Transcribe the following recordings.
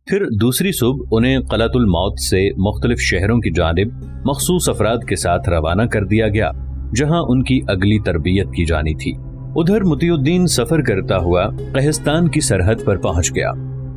پھر دوسری صبح انہیں قلعۃ الموت سے مختلف شہروں کی جانب مخصوص افراد کے ساتھ روانہ کر دیا گیا جہاں ان کی اگلی تربیت کی جانی تھی۔ ادھر مطیع الدین سفر کرتا ہوا قہستان کی سرحد پر پہنچ گیا۔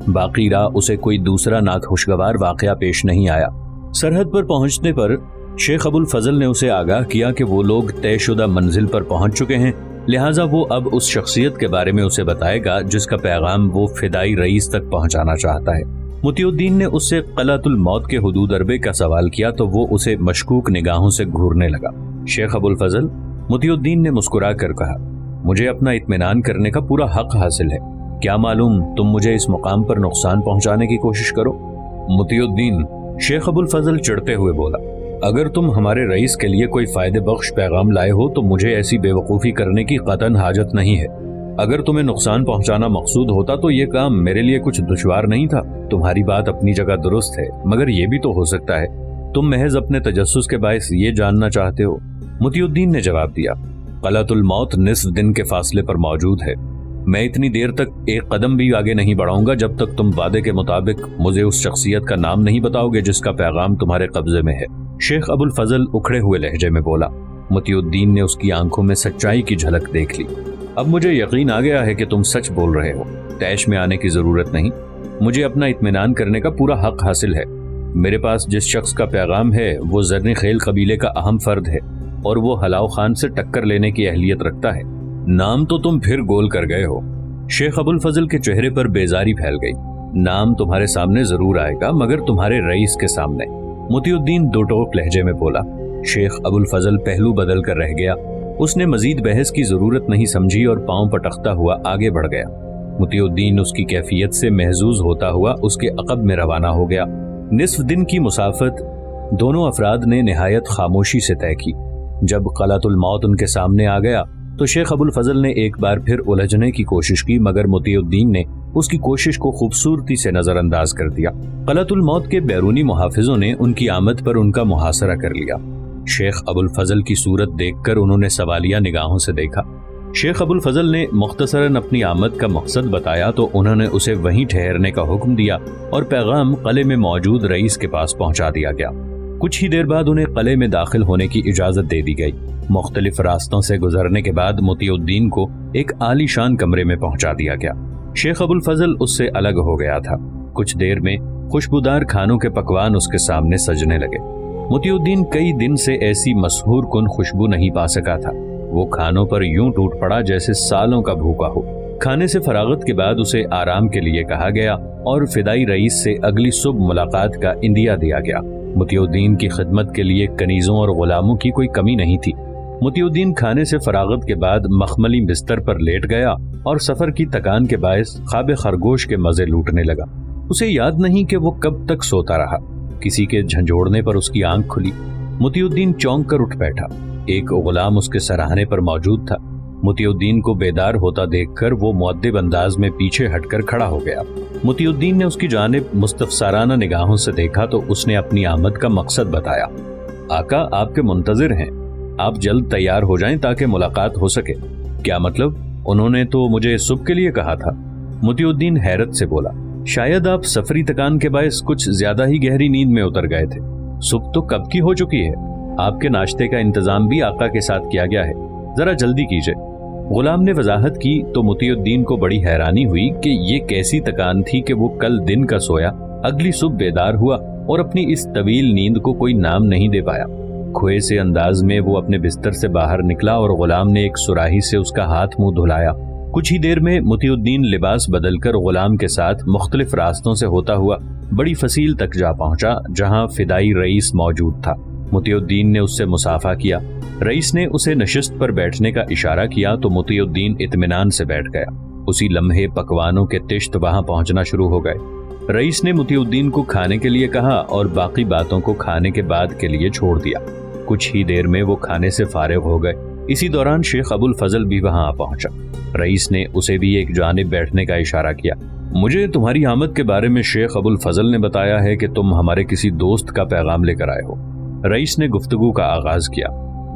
باقی راہ اسے کوئی دوسرا ناخوشگوار واقعہ پیش نہیں آیا۔ سرحد پر پہنچنے پر شیخ ابو الفضل نے اسے آگاہ کیا کہ وہ لوگ طے شدہ منزل پر پہنچ چکے ہیں، لہٰذا وہ اب اس شخصیت کے بارے میں اسے بتائے گا جس کا پیغام وہ فدائی رئیس تک پہنچانا چاہتا ہے۔ مطیع الدین نے اس سے قلعۃ الموت کے حدود اربے کا سوال کیا تو وہ اسے مشکوک نگاہوں سے گھورنے لگا۔ شیخ ابو الفضل، مطیع الدین نے مسکرا کر کہا، مجھے اپنا اطمینان کرنے کا پورا حق حاصل ہے، کیا معلوم تم مجھے اس مقام پر نقصان پہنچانے کی کوشش کرو۔ مطیع الدین، شیخ ابو الفضل چڑھتے ہوئے بولا، اگر تم ہمارے رئیس کے لیے کوئی فائدے بخش پیغام لائے ہو تو مجھے ایسی بے وقوفی کرنے کی قطعاً حاجت نہیں ہے۔ اگر تمہیں نقصان پہنچانا مقصود ہوتا تو یہ کام میرے لیے کچھ دشوار نہیں تھا۔ تمہاری بات اپنی جگہ درست ہے، مگر یہ بھی تو ہو سکتا ہے تم محض اپنے تجسس کے باعث یہ جاننا چاہتے ہو۔ مطیع الدین نے جواب دیا، قلعۃ الموت نصف دن کے فاصلے پر موجود ہے، میں اتنی دیر تک ایک قدم بھی آگے نہیں بڑھاؤں گا جب تک تم وعدے کے مطابق مجھے اس شخصیت کا نام نہیں بتاؤ گے جس کا پیغام تمہارے قبضے میں ہے۔ شیخ ابو الفضل اکھڑے ہوئے لہجے میں بولا۔ مطیع الدین نے اس کی آنکھوں میں سچائی کی جھلک دیکھ لی۔ اب مجھے یقین آ گیا ہے کہ تم سچ بول رہے ہو، طیش میں آنے کی ضرورت نہیں، مجھے اپنا اطمینان کرنے کا پورا حق حاصل ہے۔ میرے پاس جس شخص کا پیغام ہے وہ زرنی خیل قبیلے کا اہم فرد ہے اور وہ ہلاؤ خان سے ٹکر لینے کی اہلیت رکھتا ہے۔ نام تو تم پھر گول کر گئے ہو۔ شیخ ابو الفضل کے چہرے پر بیزاری پھیل گئی۔ نام تمہارے سامنے ضرور آئے گا مگر تمہارے رئیس کے سامنے، مطیع الدین دو ٹوک لہجے میں بولا۔ شیخ ابو الفضل پہلو بدل کر رہ گیا۔ اس نے مزید بحث کی ضرورت نہیں سمجھی اور پاؤں پٹکتا ہوا آگے بڑھ گیا۔ مطیع الدین اس کی کیفیت سے محظوظ ہوتا ہوا اس کے عقب میں روانہ ہو گیا۔ نصف دن کی مسافت دونوں افراد نے نہایت خاموشی سے طے کی۔ جب قلعۃ الموت ان کے سامنے آ گیا تو شیخ ابو الفضل نے ایک بار پھر الجھنے کی کوشش کی مگر مطیع الدین نے اس کی کوشش کو خوبصورتی سے نظر انداز کر دیا۔ قلعۃ الموت کے بیرونی محافظوں نے ان کی آمد پر ان کا محاصرہ کر لیا۔ شیخ ابو الفضل کی صورت دیکھ کر انہوں نے سوالیہ نگاہوں سے دیکھا۔ شیخ ابو الفضل نے مختصراً اپنی آمد کا مقصد بتایا تو انہوں نے اسے وہیں ٹھہرنے کا حکم دیا اور پیغام قلعے میں موجود رئیس کے پاس پہنچا دیا گیا۔ کچھ ہی دیر بعد انہیں قلعے میں داخل ہونے کی اجازت دے دی گئی۔ مختلف راستوں سے گزرنے کے بعد مطیع الدین کو ایک عالی شان کمرے میں پہنچا دیا گیا۔ شیخ ابو الفضل اس سے الگ ہو گیا تھا۔ کچھ دیر میں خوشبودار کھانوں کے پکوان اس کے سامنے سجنے لگے۔ مطیع الدین کئی دن سے ایسی مسحور کن خوشبو نہیں پا سکا تھا۔ وہ کھانوں پر یوں ٹوٹ پڑا جیسے سالوں کا بھوکا ہو۔ کھانے سے فراغت کے بعد اسے آرام کے لیے کہا گیا اور فدائی رئیس سے اگلی صبح ملاقات کا اندیا دیا گیا۔ مطیع الدین کی خدمت کے لیے کنیزوں اور غلاموں کی کوئی کمی نہیں تھی۔ مطیع الدین کھانے سے فراغت کے بعد مخملی بستر پر لیٹ گیا اور سفر کی تکان کے باعث خواب خرگوش کے مزے لوٹنے لگا۔ اسے یاد نہیں کہ وہ کب تک سوتا رہا۔ کسی کے جھنجھوڑنے پر اس کی آنکھ کھلی۔ مطیع الدین چونک کر اٹھ بیٹھا۔ ایک غلام اس کے سراہنے پر موجود تھا۔ مطیع الدین کو بیدار ہوتا دیکھ کر وہ مؤدب انداز میں پیچھے ہٹ کر کھڑا ہو گیا۔ مطیع الدین نے اس کی جانب مستفسرانہ نگاہوں سے دیکھا تو اس نے اپنی آمد کا مقصد بتایا۔ آقا آپ کے منتظر ہیں، آپ جلد تیار ہو جائیں تاکہ ملاقات ہو سکے۔ کیا مطلب؟ انہوں نے تو مجھے صبح کے لیے کہا تھا۔ مطیع الدین حیرت سے بولا، شاید آپ سفری تکان کے باعث کچھ زیادہ ہی گہری نیند میں اتر گئے تھے۔ صبح تو کب کی ہو چکی ہے، آپ کے ناشتے کا انتظام بھی آقا کے ساتھ کیا گیا ہے، ذرا جلدی کیجئے۔ غلام نے وضاحت کی تو مطیع الدین کو بڑی حیرانی ہوئی کہ یہ کیسی تکان تھی کہ وہ کل دن کا سویا، اگلی صبح بیدار ہوا اور اپنی اس طویل نیند کو کوئی نام نہیں دے پایا۔ کھوئے سے انداز میں وہ اپنے بستر سے باہر نکلا اور غلام نے ایک سراہی سے اس کا ہاتھ منہ دھلایا۔ کچھ ہی دیر میں مطیع الدین لباس بدل کر غلام کے ساتھ مختلف راستوں سے ہوتا ہوا بڑی فصیل تک جا پہنچا جہاں فدائی رئیس موجود تھا۔ مطیع الدین نے اس سے مصافحہ کیا۔ رئیس نے اسے نشست پر بیٹھنے کا اشارہ کیا تو مطیع الدین اطمینان سے بیٹھ گیا۔ اسی لمحے پکوانوں کے تشت وہاں پہنچنا شروع ہو گئے۔ رئیس نے مطیع الدین کو کھانے کے لیے کہا اور باقی باتوں کو کھانے کے بعد کے لیے چھوڑ دیا۔ کچھ ہی دیر میں وہ کھانے سے فارغ ہو گئے۔ اسی دوران شیخ ابو الفضل بھی وہاں آ پہنچا۔ رئیس نے اسے بھی ایک جانب بیٹھنے کا اشارہ کیا۔ مجھے تمہاری آمد کے بارے میں شیخ ابو الفضل نے بتایا ہے کہ تم ہمارے کسی دوست کا پیغام لے کر آئے ہو۔ رئیس نے گفتگو کا آغاز کیا۔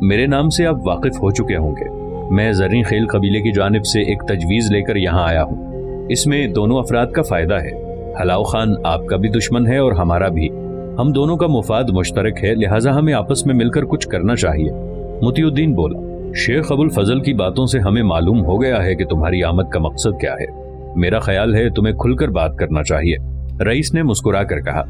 میرے نام سے آپ واقف ہو چکے ہوں گے۔ میں زرین خیل قبیلے کی جانب سے ایک تجویز لے کر یہاں آیا ہوں۔ اس میں دونوں افراد کا فائدہ ہے۔ हलाव खान आपका भी दुश्मन है और हमारा भी। हम दोनों का मुफाद मुश्तरक है, लिहाजा हमें आपस में मिलकर कुछ करना चाहिए। मोतियुद्दीन बोला, शेख अबुल फजल की बातों से हमें मालूम हो गया है कि तुम्हारी आमद का मकसद क्या है। मेरा ख्याल है तुम्हें खुलकर बात करना चाहिए। रईस ने मुस्कुरा कर कहा,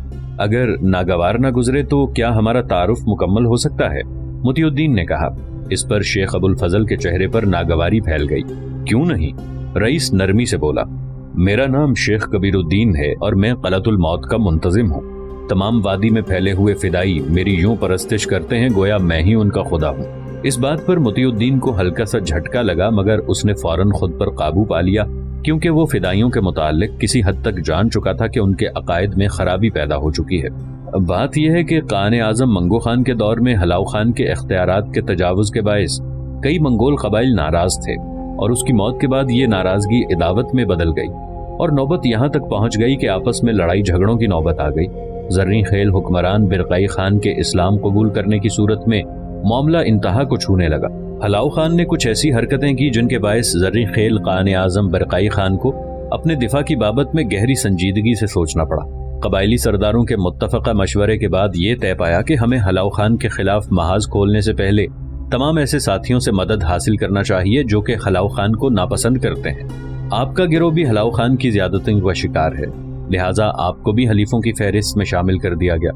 अगर नागवार ना गुजरे तो क्या हमारा तारुफ मुकम्मल हो सकता है? मोतियुद्दीन ने कहा। इस पर शेख अबुल फजल के चेहरे पर नागवारी फैल गई। क्यों नहीं? रईस नरमी से बोला, मेरा नाम शेख कबीरुद्दीन है और मैं क़लअतुल मौत का मुंतजिम हूँ। तमाम वादी में फैले हुए फिदाई मेरी यूं परस्तिश करते हैं गोया मैं ही उनका खुदा हूँ। इस बात पर मोतियुद्दीन को हल्का सा झटका लगा, मगर उसने फौरन खुद पर काबू पा लिया, क्योंकि वो फिदाइयों के मुताल्लिक किसी हद तक जान चुका था कि उनके अकायद में खराबी पैदा हो चुकी है। बात यह है कि कान आजम मंगो खान के दौर में हलाव खान के इख्तियारात के तजावुज के बायस कई मंगोल कबाइल नाराज थे और उसकी मौत के बाद ये नाराजगी इदावत में बदल गई और नौबत यहाँ तक पहुँच गई कि आपस में लड़ाई झगड़ों की नौबत आ गई। जर्री खेल हुक्मरान बिरकाई खान के इस्लाम कबूल करने की सूरत में मामला इंतहा को छूने लगा। हलाव खान ने कुछ ऐसी हरकतें की जिनके बायस जर्री खेल कान आजम बिरकाई खान को अपने दिफा की बाबत में गहरी संजीदगी से सोचना पड़ा। कबायली सरदारों के मुत्तफ़क़ा मशवरे के बाद ये तय पाया कि हमें हलाव खान के खिलाफ महाज खोलने से पहले तमाम ऐसे साथियों से मदद हासिल करना चाहिए जो कि हलाव खान को नापसंद करते हैं। आपका गिरोह भी हलाव खान की ज़्यादतियों का शिकार है, लिहाजा आपको भी हलीफों की फहरिस्त में शामिल कर दिया गया।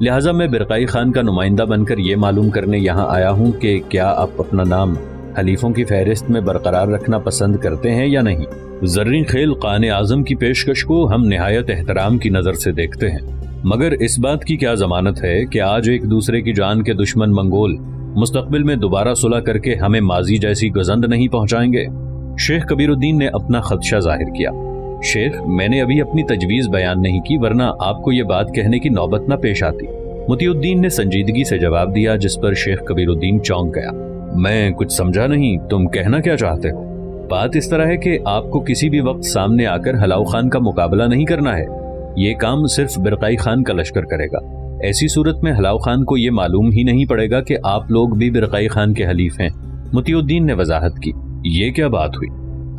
लिहाजा मैं बिरकाई खान का नुमाइंदा बनकर ये मालूम करने यहाँ आया हूँ कि क्या आप अपना नाम हलीफों की फहरिस्त में बरकरार रखना पसंद करते हैं या नहीं। जर्री खेल कान आजम की पेशकश को हम निहायत एहतराम की नज़र से देखते हैं, मगर इस बात की क्या जमानत है कि आज एक दूसरे की जान के दुश्मन मंगोल मुस्तकबिल में दोबारा सुलह करके हमें माजी जैसी गजंद नहीं पहुँचाएंगे। शेख कबीरुद्दीन ने अपना खदशा जाहिर किया। शेख, मैंने अभी अपनी तजवीज़ बयान नहीं की, वरना आपको ये बात कहने की नौबत न पेश आती। मोतियुद्दीन ने संजीदगी से जवाब दिया, जिस पर शेख कबीरुद्दीन चौंक गया। मैं कुछ समझा नहीं, तुम कहना क्या चाहते हो? बात इस तरह है कि आपको किसी भी वक्त सामने आकर हलाव खान का मुकाबला नहीं करना है। ये काम सिर्फ बिरकाई खान का लश्कर करेगा। ऐसी सूरत में हलाव खान को ये मालूम ही नहीं पड़ेगा कि आप लोग भी बिरकाई खान के हलीफ हैं। मोतियुद्दीन ने वजाहत की। ये क्या बात हुई?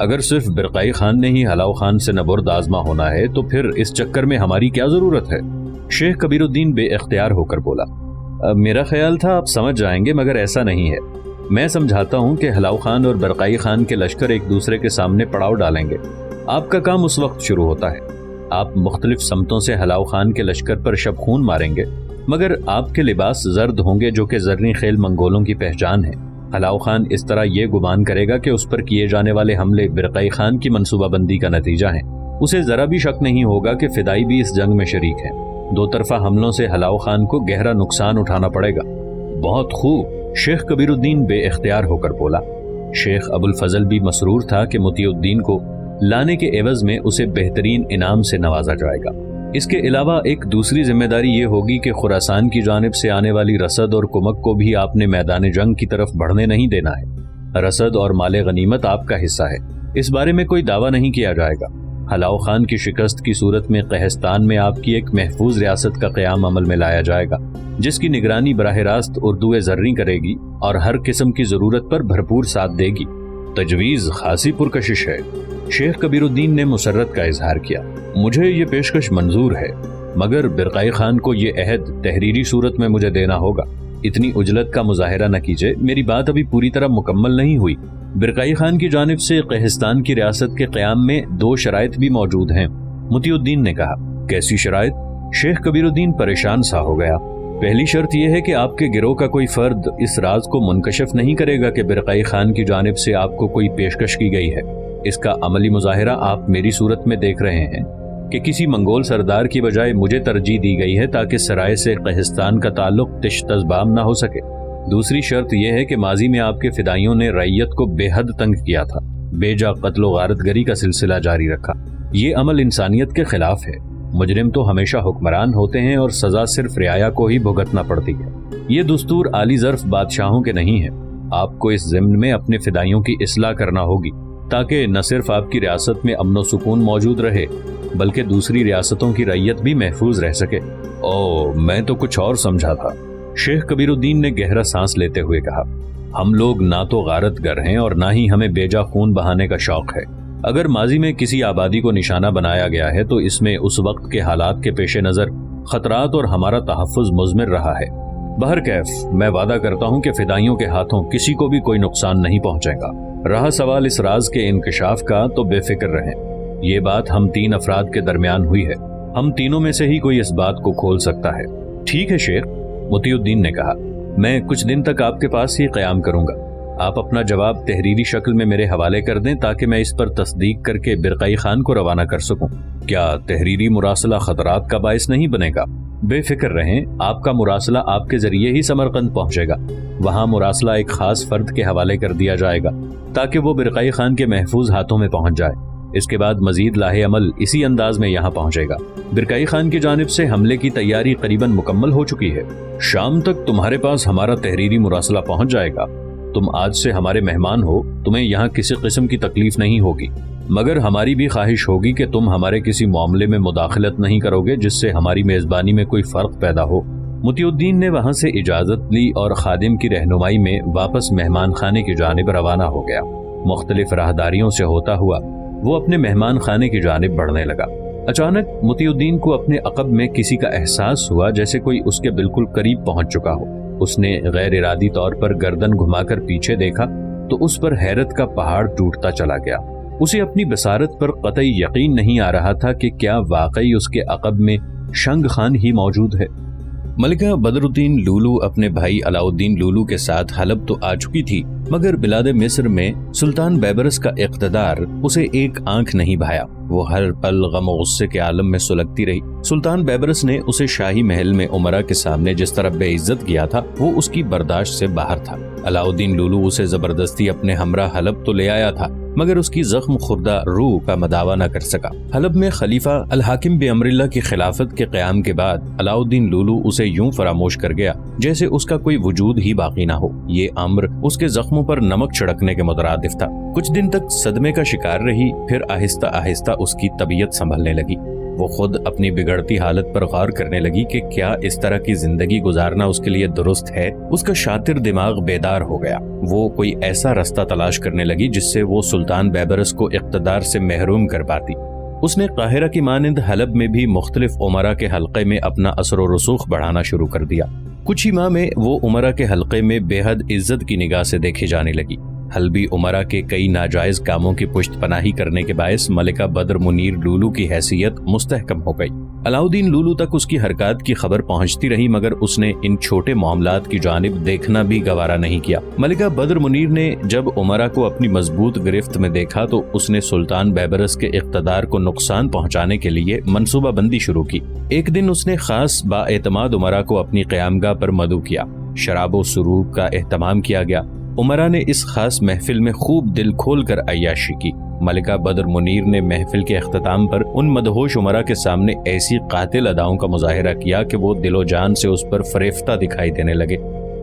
अगर सिर्फ बिरकाई खान ने ही हलाव खान से नबुर्द आजमा होना है तो फिर इस चक्कर में हमारी क्या जरूरत है? शेख कबीरुद्दीन बेइख्तियार होकर बोला, मेरा ख्याल था आप समझ जाएंगे, मगर ऐसा नहीं है। मैं समझाता हूँ कि हलाव खान और बिरकाई खान के लश्कर एक दूसरे के सामने पड़ाव डालेंगे। आपका काम उस वक्त शुरू होता है। आप मुख्तलिफ समतों से हलाव खान के लश्कर पर शब खून मारेंगे, मगर आपके लिबास जर्द होंगे जो कि जर्री खेल मंगोलों की पहचान है। हलाव खान इस तरह ये गुमान करेगा कि उस पर किए जाने वाले हमले बिरकाई खान की मनसूबाबंदी का नतीजा है। उसे जरा भी शक नहीं होगा कि फिदाई भी इस जंग में शरीक हैं। दो तरफा हमलों से हलाव खान को गहरा नुकसान उठाना पड़ेगा। बहुत खूब, शेख कबीरुद्दीन बेइख्तियार होकर बोला। शेख अबुल फजल भी मसरूर था कि मोतियुद्दीन को लाने के एवज में उसे बेहतरीन इनाम से नवाजा जाएगा। इसके अलावा एक दूसरी जिम्मेदारी ये होगी कि खुरासान की जानिब से आने वाली रसद और कुमक को भी आपने मैदान जंग की तरफ बढ़ने नहीं देना है। रसद और माले गनीमत आपका हिस्सा है, इस बारे में कोई दावा नहीं किया जाएगा। हलाव खान की शिकस्त की सूरत में कहिस्तान में आपकी एक महफूज रियासत का क़याम अमल में लाया जाएगा, जिसकी निगरानी बराह रास्त उर्दू ज़र्री करेगी और हर किस्म की ज़रूरत पर भरपूर साथ देगी। तजवीज़ खासी पुरकशिश है। शेख कबीरुद्दीन ने मुसर्रत का इजहार किया। मुझे ये पेशकश मंजूर है, मगर बिरकाई खान को ये अहद तहरीरी सूरत में मुझे देना होगा। इतनी उजलत का मुजाहिरा न कीजिए, मेरी बात अभी पूरी तरह मुकम्मल नहीं हुई। बिरकाई खान की जानिब से कहिस्तान की रियासत के क़याम में दो शराइत भी मौजूद हैं। मोतियुद्दीन ने कहा, कैसी शराइत? शेख कबीरुद्दीन परेशान सा हो गया। पहली शर्त यह है कि आपके गिरोह का कोई फर्द इस राज को मुनकशिफ नहीं करेगा कि बिरकाई खान की जानिब से आपको कोई पेशकश की गई है। इसका अमली मुजाहिरा आप मेरी सूरत में देख रहे हैं कि किसी मंगोल सरदार की बजाय मुझे तरजीह दी गई है ताकि सराय से कहिस्तान का ताल्लुक तिश-तज़बाम ना हो सके। दूसरी शर्त यह है कि माजी में आपके फिदाइयों ने रैयत को बेहद तंग किया था, बेजा कत्ल व गारतगरी का सिलसिला जारी रखा। ये अमल इंसानियत के खिलाफ है। मुजरिम तो हमेशा हुक्मरान होते हैं और सजा सिर्फ रियाया को ही भुगतना पड़ती है। ये दुस्तूर आली ज़र्फ बादशाहों के नहीं है। आपको इस ज़िम्न में अपने फिदाइयों की इस्लाह करना होगी ताकि न सिर्फ आपकी रियासत में अमन व सुकून मौजूद रहे, बल्कि दूसरी रियासतों की रैयत भी महफूज रह सके। ओह, मैं तो कुछ और समझा था। शेख कबीरुद्दीन ने गहरा सांस लेते हुए कहा, हम लोग ना तो गारतगर हैं और ना ही हमें बेजा खून बहाने का शौक है। اگر ماضی میں کسی آبادی کو نشانہ بنایا گیا ہے تو اس میں اس وقت کے حالات کے پیش نظر خطرات اور ہمارا تحفظ مضمر رہا ہے۔ بہرکیف میں وعدہ کرتا ہوں کہ فدائیوں کے ہاتھوں کسی کو بھی کوئی نقصان نہیں پہنچے گا۔ رہا سوال اس راز کے انکشاف کا تو بے فکر رہیں، یہ بات ہم 3 افراد کے درمیان ہوئی ہے، ہم تینوں میں سے ہی کوئی اس بات کو کھول سکتا ہے۔ ٹھیک ہے شیخ، مطیع الدین نے کہا، میں کچھ دن تک آپ کے پاس ہی قیام کروں گا۔ آپ اپنا جواب تحریری شکل میں میرے حوالے کر دیں تاکہ میں اس پر تصدیق کر کے برقعی خان کو روانہ کر سکوں۔ کیا تحریری مراسلہ خطرات کا باعث نہیں بنے گا؟ بے فکر رہیں، آپ کا مراسلہ آپ کے ذریعے ہی سمرقند پہنچے گا۔ وہاں مراسلہ ایک خاص فرد کے حوالے کر دیا جائے گا تاکہ وہ برقعی خان کے محفوظ ہاتھوں میں پہنچ جائے۔ اس کے بعد مزید لاہ عمل اسی انداز میں یہاں پہنچے گا۔ برقعی خان کی جانب سے حملے کی تیاری قریباً مکمل ہو چکی ہے۔ شام تک تمہارے پاس ہمارا تحریری مراسلہ پہنچ جائے گا۔ تم آج سے ہمارے مہمان ہو، تمہیں یہاں کسی قسم کی تکلیف نہیں ہوگی، مگر ہماری بھی خواہش ہوگی کہ تم ہمارے کسی معاملے میں مداخلت نہیں کرو گے جس سے ہماری میزبانی میں کوئی فرق پیدا ہو۔ مطیع الدین نے وہاں سے اجازت لی اور خادم کی رہنمائی میں واپس مہمان خانے کی جانب روانہ ہو گیا۔ مختلف راہداریوں سے ہوتا ہوا وہ اپنے مہمان خانے کی جانب بڑھنے لگا۔ اچانک مطیع الدین کو اپنے عقب میں کسی کا احساس ہوا، جیسے کوئی اس کے بالکل قریب پہنچ چکا ہو۔ اس نے غیر ارادی طور پر گردن گھما کر پیچھے دیکھا تو اس پر حیرت کا پہاڑ ٹوٹتا چلا گیا۔ اسے اپنی بصارت پر قطعی یقین نہیں آ رہا تھا کہ کیا واقعی اس کے عقب میں شنگ خان ہی موجود ہے۔ ملکہ بدر الدین لولو اپنے بھائی علاء الدین لولو کے ساتھ حلب تو آ چکی تھی، مگر بلاد مصر میں سلطان بیبرس کا اقتدار اسے ایک آنکھ نہیں بھایا۔ وہ ہر پل غم و غصے کے عالم میں سلگتی رہی۔ سلطان بیبرس نے اسے شاہی محل میں امراء کے سامنے جس طرح بے عزت کیا تھا وہ اس کی برداشت سے باہر تھا۔ علاء الدین لولو اسے زبردستی اپنے ہمراہ حلب تو لے آیا تھا، مگر اس کی زخم خوردہ روح کا مداوا نہ کر سکا۔ حلب میں خلیفہ الحاکم بامر اللہ کی خلافت کے قیام کے بعد علاء الدین لولو اسے یوں فراموش کر گیا جیسے اس کا کوئی وجود ہی باقی نہ ہو۔ یہ امر اس کے زخموں پر نمک چھڑکنے کے مترادف تھا۔ کچھ دن تک صدمے کا شکار رہی، پھر آہستہ آہستہ اس کی طبیعت سنبھلنے لگی۔ وہ خود اپنی بگڑتی حالت پر غور کرنے لگی کہ کیا اس طرح کی زندگی گزارنا اس کے لیے درست ہے۔ اس کا شاطر دماغ بیدار ہو گیا۔ وہ کوئی ایسا رستہ تلاش کرنے لگی جس سے وہ سلطان بیبرس کو اقتدار سے محروم کر پاتی۔ اس نے قاہرہ کی مانند حلب میں بھی مختلف امراء کے حلقے میں اپنا اثر و رسوخ بڑھانا شروع کر دیا۔ کچھ ہی ماہ میں وہ امراء کے حلقے میں بے حد عزت کی نگاہ سے دیکھی جانے لگی۔ حلبی امراء کے کئی ناجائز کاموں کی پشت پناہی کرنے کے باعث ملکہ بدر منیر لولو کی حیثیت مستحکم ہو گئی۔ علاء الدین لولو تک اس کی حرکات کی خبر پہنچتی رہی، مگر اس نے ان چھوٹے معاملات کی جانب دیکھنا بھی گوارا نہیں کیا۔ ملکہ بدر منیر نے جب امراء کو اپنی مضبوط گرفت میں دیکھا تو اس نے سلطان بیبرس کے اقتدار کو نقصان پہنچانے کے لیے منصوبہ بندی شروع کی۔ ایک دن اس نے خاص با اعتماد امراء کو اپنی قیامگاہ پر مدعو کیا۔ شراب و سرور کا اہتمام کیا گیا۔ امراء نے اس خاص محفل میں خوب دل کھول کر عیاشی کی۔ ملکہ بدر منیر نے محفل کے اختتام پر ان مدہوش امراء کے سامنے ایسی قاتل اداؤں کا مظاہرہ کیا کہ وہ دل و جان سے اس پر فریفتہ دکھائی دینے لگے۔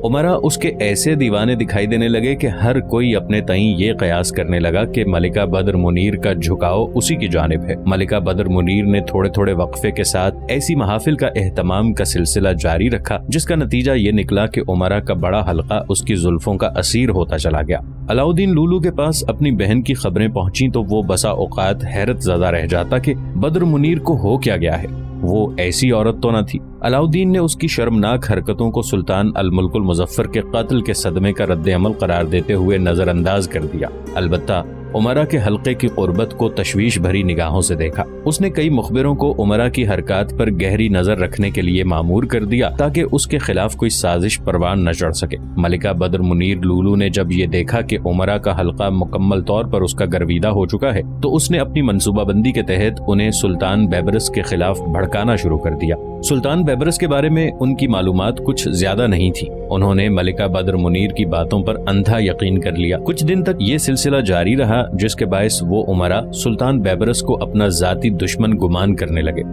امراء اس کے ایسے دیوانے دکھائی دینے لگے کہ ہر کوئی اپنے تئیں یہ قیاس کرنے لگا کہ ملکہ بدر منیر کا جھکاؤ اسی کی جانب ہے۔ ملکہ بدر منیر نے تھوڑے تھوڑے وقفے کے ساتھ ایسی محافل کا اہتمام کا سلسلہ جاری رکھا جس کا نتیجہ یہ نکلا کہ امراء کا بڑا حلقہ اس کی زلفوں کا اسیر ہوتا چلا گیا۔ علاء الدین لولو کے پاس اپنی بہن کی خبریں پہنچیں تو وہ بسا اوقات حیرت زدہ رہ جاتا کہ بدر منیر کو ہو کیا گیا ہے۔ وہ ایسی عورت تو نہ تھی۔ علاء الدین نے اس کی شرمناک حرکتوں کو سلطان الملک المظفر کے قتل کے صدمے کا رد عمل قرار دیتے ہوئے نظر انداز کر دیا۔ البتہ امراء کے حلقے کی قربت کو تشویش بھری نگاہوں سے دیکھا۔ اس نے کئی مخبروں کو امراء کی حرکات پر گہری نظر رکھنے کے لیے مامور کر دیا تاکہ اس کے خلاف کوئی سازش پروان نہ چڑھ سکے۔ ملکہ بدر منیر لولو نے جب یہ دیکھا کہ امراء کا حلقہ مکمل طور پر اس کا گرویدہ ہو چکا ہے تو اس نے اپنی منصوبہ بندی کے تحت انہیں سلطان بیبرس کے خلاف بھڑکانا شروع کر دیا۔ سلطان بیبرس کے بارے میں ان کی معلومات کچھ زیادہ نہیں تھی۔ انہوں نے ملکہ بدر منیر کی باتوں پر اندھا یقین کر لیا۔ کچھ دن تک یہ سلسلہ جاری رہا جس کے باعث وہ امراء سلطان بیبرس کو اپنا ذاتی دشمن گمان کرنے لگے۔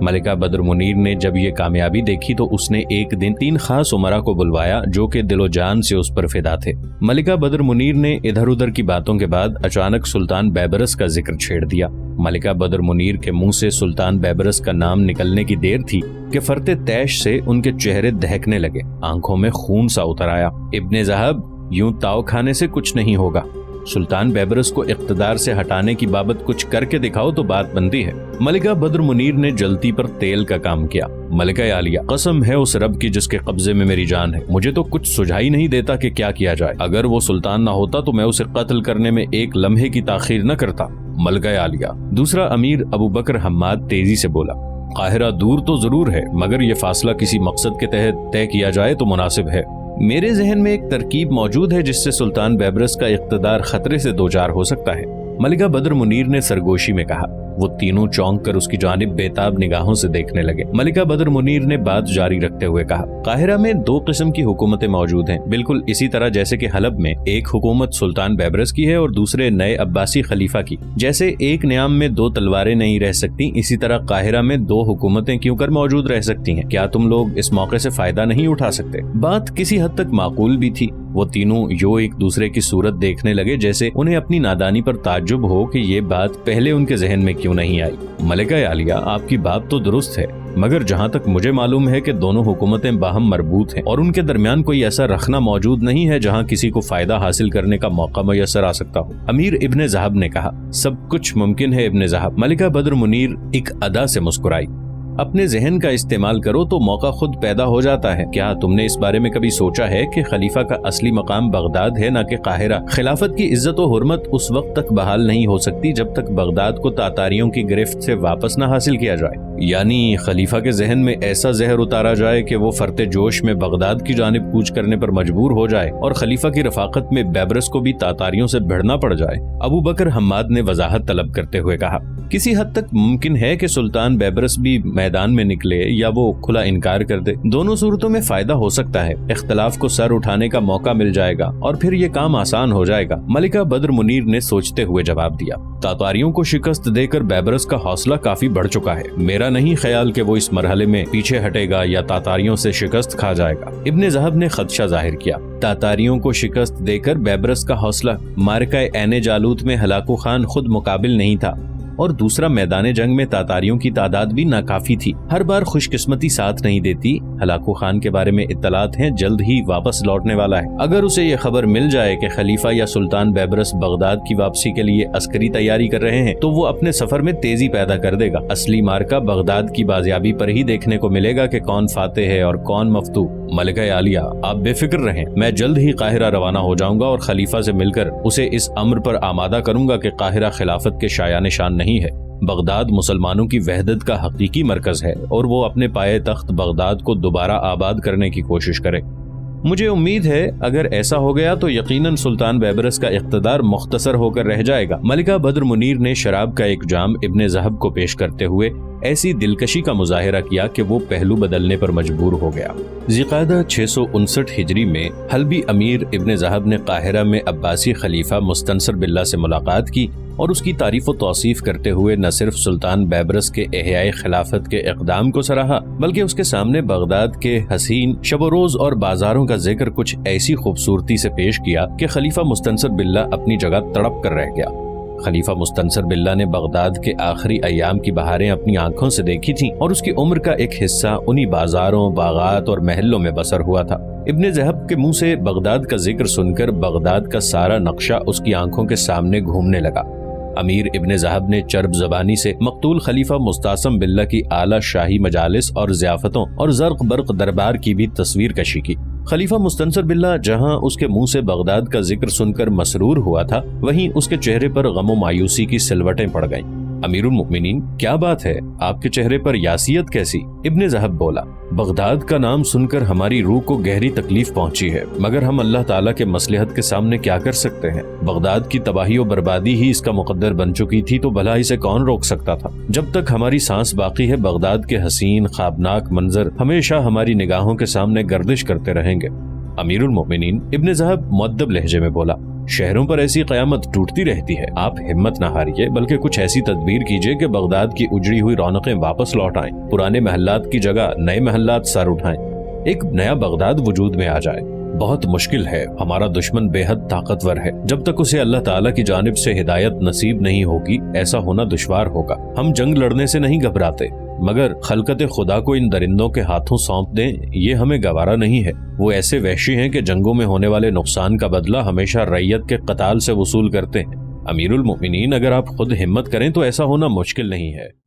ملکہ بدر منیر نے جب یہ کامیابی دیکھی تو اس نے ایک دن 3 خاص امراء کو بلوایا جو کہ دل و جان سے اس پر فدا تھے۔ ملکہ بدر منیر نے ادھر ادھر کی باتوں کے بعد اچانک سلطان بیبرس کا ذکر چھیڑ دیا۔ ملکہ بدر منیر کے منہ سے سلطان بیبرس کا نام نکلنے کی دیر تھی کہ فرط تیش سے ان کے چہرے دہکنے لگے، آنکھوں میں خون سا اتر آیا۔ ابن ذہب، یوں تاؤ کھانے سے کچھ نہیں ہوگا۔ सुल्तान बैबरस को इख्तिदार से हटाने की बाबत कुछ करके दिखाओ तो बात बनती है। मलिका बद्र मुनीर ने जलती पर तेल का काम किया। मलिका आलिया, कसम है उस रब की जिसके कब्जे में मेरी जान है, मुझे तो कुछ सुझाई नहीं देता कि क्या किया जाए। अगर वो सुल्तान ना होता तो मैं उसे कत्ल करने में एक लम्हे की ताखीर न करता। मलिका आलिया। दूसरा अमीर अबू बकर हम्माद तेजी से बोला, काहिरा दूर तो जरूर है, मगर ये फासला किसी मकसद के तहत तय किया जाए तो मुनासिब है। मेरे जहन में एक तरकीब मौजूद है जिससे सुल्तान बैबरस का इख्तिदार खतरे से दो चार हो सकता है। मलिका बद्र मुनीर ने सरगोशी में कहा। वो तीनों चौंक कर उसकी जानिब बेताब निगाहों से देखने लगे। मलिका बद्र मुनीर ने बात जारी रखते हुए कहा, काहिरा में दो किस्म की हुकूमतें मौजूद हैं, बिल्कुल इसी तरह जैसे कि हलब में एक हुकूमत सुल्तान बैबरस की है और दूसरे नए अब्बासी खलीफा की। जैसे एक न्याम में दो तलवारें नहीं रह सकती, इसी तरह काहिरा में दो हुकूमतें क्यों कर मौजूद रह सकती हैं। क्या तुम लोग इस मौके से फायदा नहीं उठा सकते? बात किसी हद तक माकूल भी थी। वो तीनों यो एक दूसरे की सूरत देखने लगे जैसे उन्हें अपनी नादानी पर ताज्जुब हो कि ये बात पहले उनके जहन में क्यों नहीं आई। मलिका आलिया, आपकी बात तो दुरुस्त है, मगर जहाँ तक मुझे मालूम है कि दोनों हुकूमतें बाहम मरबूत हैं और उनके दरमियान कोई ऐसा रखना मौजूद नहीं है जहाँ किसी को फायदा हासिल करने का मौका मुयस्सर आ सकता हो। अमीर इब्ने ज़हब ने कहा, सब कुछ मुमकिन है इब्ने ज़हब। मलिका बद्र मुनीर एक अदा से मुस्कुराई। अपने जहन का इस्तेमाल करो तो मौका खुद पैदा हो जाता है। क्या तुमने इस बारे में कभी सोचा है कि खलीफा का असली मकाम बगदाद है, न कि काहिरा? खिलाफत की इज्जत और हुर्मत उस वक्त तक बहाल नहीं हो सकती जब तक बगदाद को तातारियों की गिरफ्त से वापस न हासिल किया जाए। यानी खलीफा के जहन में ऐसा जहर उतारा जाए कि वो फरते जोश में बगदाद की जानिब कूच करने पर मजबूर हो जाए और खलीफा की रफाकत में बैबरस को भी तातारियों से भिड़ना पड़ जाए। अबू बकर हम्माद ने वजाहत तलब करते हुए कहा, किसी हद तक मुमकिन है कि सुल्तान बैबरस भी मैदान में निकले या वो खुला इनकार कर दे। दोनों सूरतों में फायदा हो सकता है। इख्तलाफ को सर उठाने का मौका मिल जाएगा और फिर ये काम आसान हो जाएगा। मलिका बद्र मुनीर ने सोचते हुए जवाब दिया, तातारियों को शिकस्त देकर बैबरस का हौसला काफी बढ़ चुका है। मेरा नहीं ख्याल कि वो इस मरहले में पीछे हटेगा या तातारियों से शिकस्त खा जाएगा। इब्ने ज़हब ने खदशा जाहिर किया, तातारियों को शिकस्त देकर बैबरस का हौसला? मारका ऐने जालूत में हलाकू खान खुद मुकाबिल नहीं था और दूसरा मैदान जंग में तातारियों की तादाद भी नाकाफी थी। हर बार खुशकिस्मती साथ नहीं देती। हलाकू खान के बारे में इत्तलात हैं, जल्द ही वापस लौटने वाला है। अगर उसे ये खबर मिल जाए कि खलीफा या सुल्तान बैबरस बगदाद की वापसी के लिए अस्करी तैयारी कर रहे हैं तो वो अपने सफर में तेजी पैदा कर देगा। असली मार्का बगदाद की बाजियाबी पर ही देखने को मिलेगा कि कौन फातेह है और कौन मफ्तू। मलिका आलिया, आप बेफिक्र रहें, मैं जल्द ही काहिरा रवाना हो जाऊंगा और खलीफा से मिलकर उसे इस अम्र पर आमादा करूंगा कि काहिरा खिलाफत के शाया निशान नहीं है। बगदाद मुसलमानों की वहदत का हकीकी मरकज है और वो अपने पाए तख्त बगदाद को दोबारा आबाद करने की कोशिश करे। मुझे उम्मीद है अगर ऐसा हो गया तो यकीनन सुल्तान बैबरस का इख्तिदार मुख्तसर होकर रह जाएगा। मलिका बद्र मुनीर ने शराब का एक जाम इब्ने ज़हब को पेश करते हुए ऐसी दिलकशी का मुजाहिरा किया कि वो पहलू बदलने पर मजबूर हो गया। ज़िक़ादा 659 हिजरी में हल्बी अमीर इब्ने ज़हब ने काहिरा में अब्बासी खलीफा मुस्तनसर बिल्ला से मुलाकात की और उसकी तारीफ व तौसीफ करते हुए न सिर्फ सुल्तान बैबरस के एहयाए खिलाफत के इक़दाम को सराहा बल्कि उसके सामने बगदाद के हसीन शब रोज और बाजारों का जिक्र कुछ ऐसी खूबसूरती से पेश किया कि खलीफा मुस्तनसर बिल्ला अपनी जगह तड़प कर रह गया। खलीफा मुस्तनसर बिल्ला ने बगदाद के आखिरी अय्याम की बहारें अपनी आंखों से देखी थीं और उसकी उम्र का एक हिस्सा उन्हीं बाजारों, बागात और महलों में बसर हुआ था। इब्ने ज़हब के मुंह से बगदाद का जिक्र सुनकर बगदाद का सारा नक्शा उसकी आंखों के सामने घूमने लगा। अमीर इब्ने ज़हब ने चर्ब ज़बानी से मकतूल खलीफा मुस्तासम बिल्ला की आला शाही मजालिस और ज़ियाफतों और ज़र्क बर्क दरबार की भी तस्वीर कशी की। खलीफा मुस्तनसर बिल्ला जहां उसके मुंह से बगदाद का जिक्र सुनकर मसरूर हुआ था, वहीं उसके चेहरे पर गम और मायूसी की सिलवटें पड़ गईं। अमीरुल मुमिनीन, क्या बात है, आपके चेहरे पर यासियत कैसी? इब्ने ज़हब बोला, बगदाद का नाम सुनकर हमारी रूह को गहरी तकलीफ पहुंची है, मगर हम अल्लाह ताला के मसलहत के सामने क्या कर सकते हैं। बगदाद की तबाही और बर्बादी ही इसका मुकद्दर बन चुकी थी तो भला इसे कौन रोक सकता था। जब तक हमारी सांस बाकी है बगदाद के हसीन ख्वाबनाक मंजर हमेशा हमारी निगाहों के सामने गर्दिश करते रहेंगे। अमीरुल मोमिनीन, इब्ने ज़हब मुअद्दब लहजे में बोला, शहरों पर ऐसी क़यामत टूटती रहती है, आप हिम्मत न हारिए बल्कि कुछ ऐसी तदबीर कीजिए कि बगदाद की उजड़ी हुई रौनकें वापस लौट आएं, पुराने महल्लात की जगह नए महल्लात सर उठाएं, एक नया बगदाद वजूद में आ जाए। बहुत मुश्किल है, हमारा दुश्मन बेहद ताकतवर है, जब तक उसे अल्लाह ताला की जानिब से हिदायत नसीब नहीं होगी ऐसा होना दुश्वार होगा। हम जंग लड़ने से नहीं घबराते, مگر خلقت خدا کو ان درندوں کے ہاتھوں سونپ دیں یہ ہمیں گوارا نہیں ہے۔ وہ ایسے وحشی ہیں کہ جنگوں میں ہونے والے نقصان کا بدلہ ہمیشہ ریت کے قتال سے وصول کرتے ہیں۔ امیر المؤمنین، اگر آپ خود ہمت کریں تو ایسا ہونا مشکل نہیں ہے۔